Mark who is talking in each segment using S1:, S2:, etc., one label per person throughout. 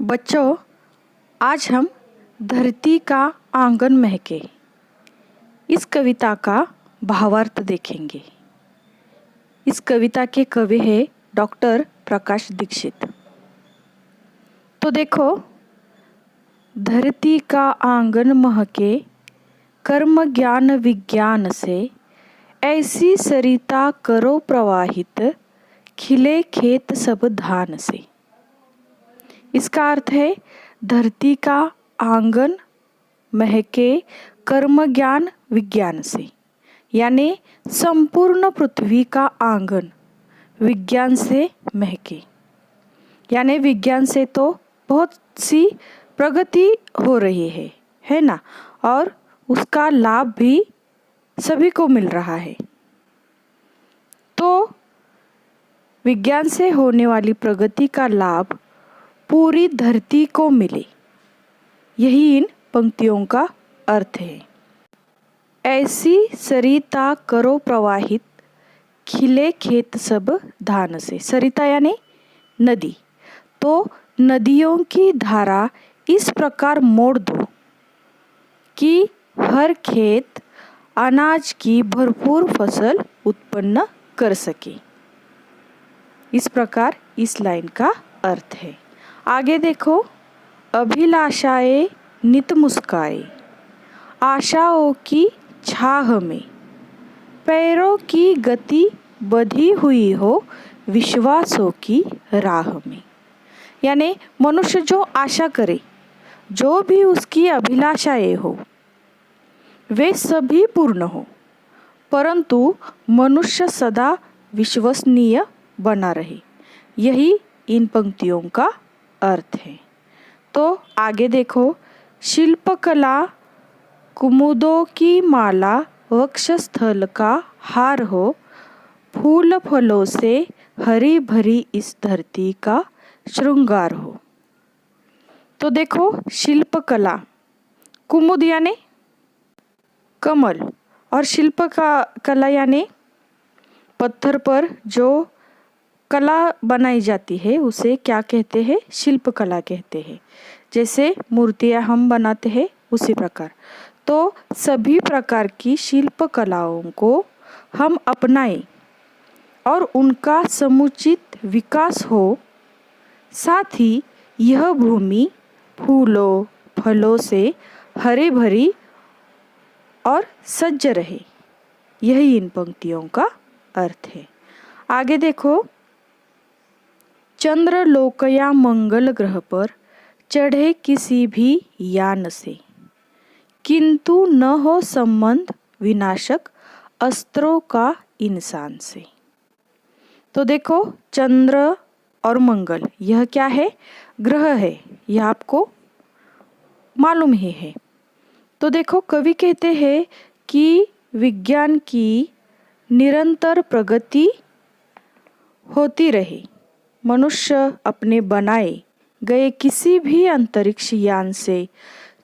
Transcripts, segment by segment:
S1: बच्चों, आज हम धरती का आंगन महके इस कविता का भावार्थ देखेंगे। इस कविता के कवि है डॉक्टर प्रकाश दीक्षित। तो देखो, धरती का आंगन महके कर्म ज्ञान विज्ञान से, ऐसी सरिता करो प्रवाहित, खिले खेत सब धान से। इसका अर्थ है धरती का आंगन महके कर्म ज्ञान विज्ञान से, यानी संपूर्ण पृथ्वी का आंगन विज्ञान से महके। यानी विज्ञान से तो बहुत सी प्रगति हो रही है ना, और उसका लाभ भी सभी को मिल रहा है। तो विज्ञान से होने वाली प्रगति का लाभ पूरी धरती को मिले, यही इन पंक्तियों का अर्थ है। ऐसी सरिता करो प्रवाहित, खिले खेत सब धान से। सरिता यानी नदी। तो नदियों की धारा इस प्रकार मोड़ दो कि हर खेत अनाज की भरपूर फसल उत्पन्न कर सके। इस प्रकार इस लाइन का अर्थ है। आगे देखो, अभिलाषाएं नित मुस्काए, आशाओं की छाह में, पैरों की गति बधी हुई हो विश्वासों की राह में। यानी मनुष्य जो आशा करे, जो भी उसकी अभिलाषाएं हो, वे सभी पूर्ण हो, परंतु मनुष्य सदा विश्वसनीय बना रहे, यही इन पंक्तियों का अर्थ है। तो आगे देखो, शिल्पकला कुमुदों की माला, वक्षस्थल का हार हो, फूल फलों से हरी भरी इस धरती का श्रृंगार हो। तो देखो, शिल्पकला, कुमुद यानी कमल, और शिल्प का कला यानी पत्थर पर जो कला बनाई जाती है उसे क्या कहते हैं? शिल्पकला कहते हैं। जैसे मूर्तियाँ हम बनाते हैं उसी प्रकार। तो सभी प्रकार की शिल्प कलाओं को हम अपनाएं और उनका समुचित विकास हो, साथ ही यह भूमि फूलों फलों से हरी भरी और सज्ज रहे, यही इन पंक्तियों का अर्थ है। आगे देखो, चंद्रलोक या मंगल ग्रह पर चढ़े किसी भी यान से, किंतु न हो संबंध विनाशक अस्त्रों का इंसान से। तो देखो, चंद्र और मंगल यह क्या है? ग्रह है, यह आपको मालूम ही है। तो देखो, कवि कहते हैं कि विज्ञान की निरंतर प्रगति होती रहे, मनुष्य अपने बनाए गए किसी भी अंतरिक्ष यान से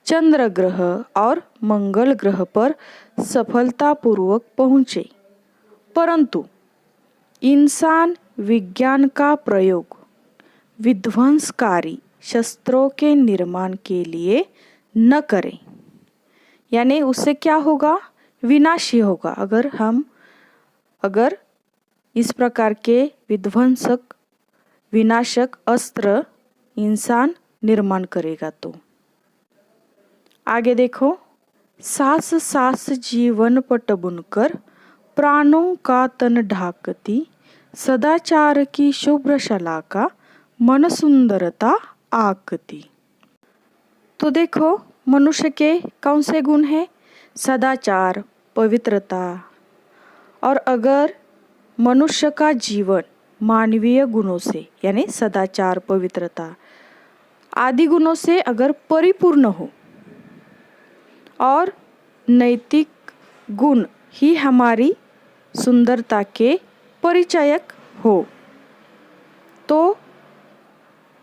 S1: चंद्र ग्रह और मंगल ग्रह पर सफलतापूर्वक पहुँचे, परंतु इंसान विज्ञान का प्रयोग विध्वंसकारी शस्त्रों के निर्माण के लिए न करें। यानी उससे क्या होगा? विनाशी होगा। अगर इस प्रकार के विध्वंसक विनाशक अस्त्र इंसान निर्माण करेगा तो। आगे देखो, सास सास जीवन पट बुनकर, प्राणों का तन ढाकती, सदाचार की शुभ्र शलाका, मन सुंदरता आकती। तो देखो, मनुष्य के कौन से गुण हैं? सदाचार, पवित्रता। और अगर मनुष्य का जीवन मानवीय गुणों से, यानी सदाचार, पवित्रता आदि गुणों से अगर परिपूर्ण हो और नैतिक गुण ही हमारी सुंदरता के परिचायक हो, तो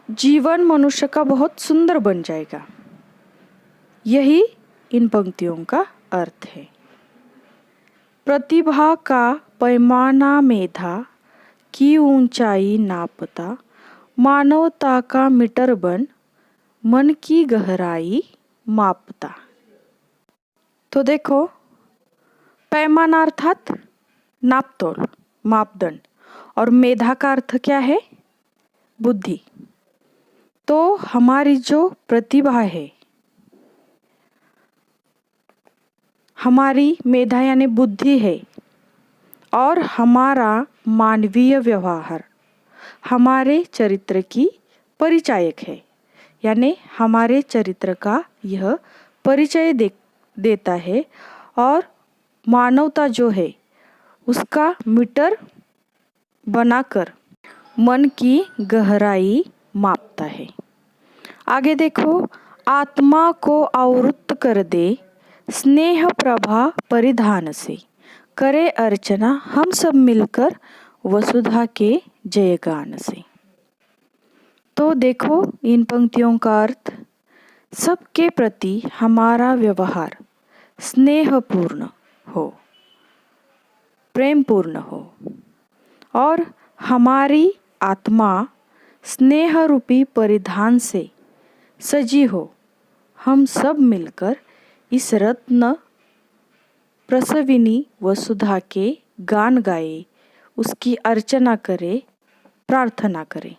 S1: जीवन मनुष्य का बहुत सुंदर बन जाएगा, यही इन पंक्तियों का अर्थ है। प्रतिभा का पैमाना मेधा की ऊंचाई नापता, मानवता का मीटर बन, मन की गहराई मापता। तो देखो, पैमाना अर्थात नापतोल, मापदंड, और मेधा का अर्थ क्या है? बुद्धि। तो हमारी जो प्रतिभा है, हमारी मेधा यानी बुद्धि है, और हमारा मानवीय व्यवहार हमारे चरित्र की परिचायक है, यानी हमारे चरित्र का यह परिचय देता है, और मानवता जो है उसका मीटर बनाकर मन की गहराई मापता है। आगे देखो, आत्मा को आवृत्त कर दे स्नेह प्रभा परिधान से, करे अर्चना हम सब मिलकर वसुधा के जयगान से। तो देखो, इन पंक्तियों का अर्थ, सबके प्रति हमारा व्यवहार स्नेहपूर्ण हो, प्रेमपूर्ण हो, और हमारी आत्मा स्नेह रूपी परिधान से सजी हो। हम सब मिलकर इस रत्न प्रसविनी वसुधा के गान गाए, उसकी अर्चना करे, प्रार्थना करें।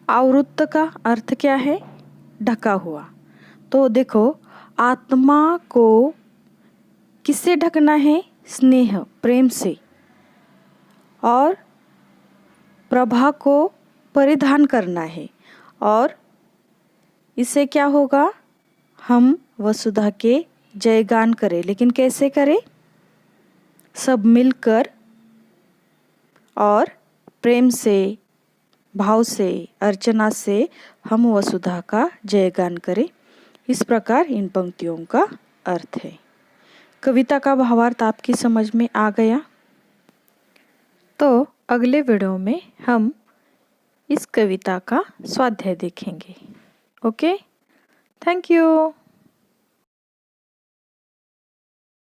S1: आवृत्त का अर्थ क्या है? ढका हुआ। तो देखो, आत्मा को किससे ढकना है? स्नेह, प्रेम से, और प्रभा को परिधान करना है, और इससे क्या होगा? हम वसुधा के जयगान करें। लेकिन कैसे करें? सब मिलकर और प्रेम से, भाव से, अर्चना से हम वसुधा का जयगान करें। इस प्रकार इन पंक्तियों का अर्थ है। कविता का भावार्थ आपकी समझ में आ गया? तो अगले वीडियो में हम इस कविता का स्वाध्याय देखेंगे। Okay, thank you.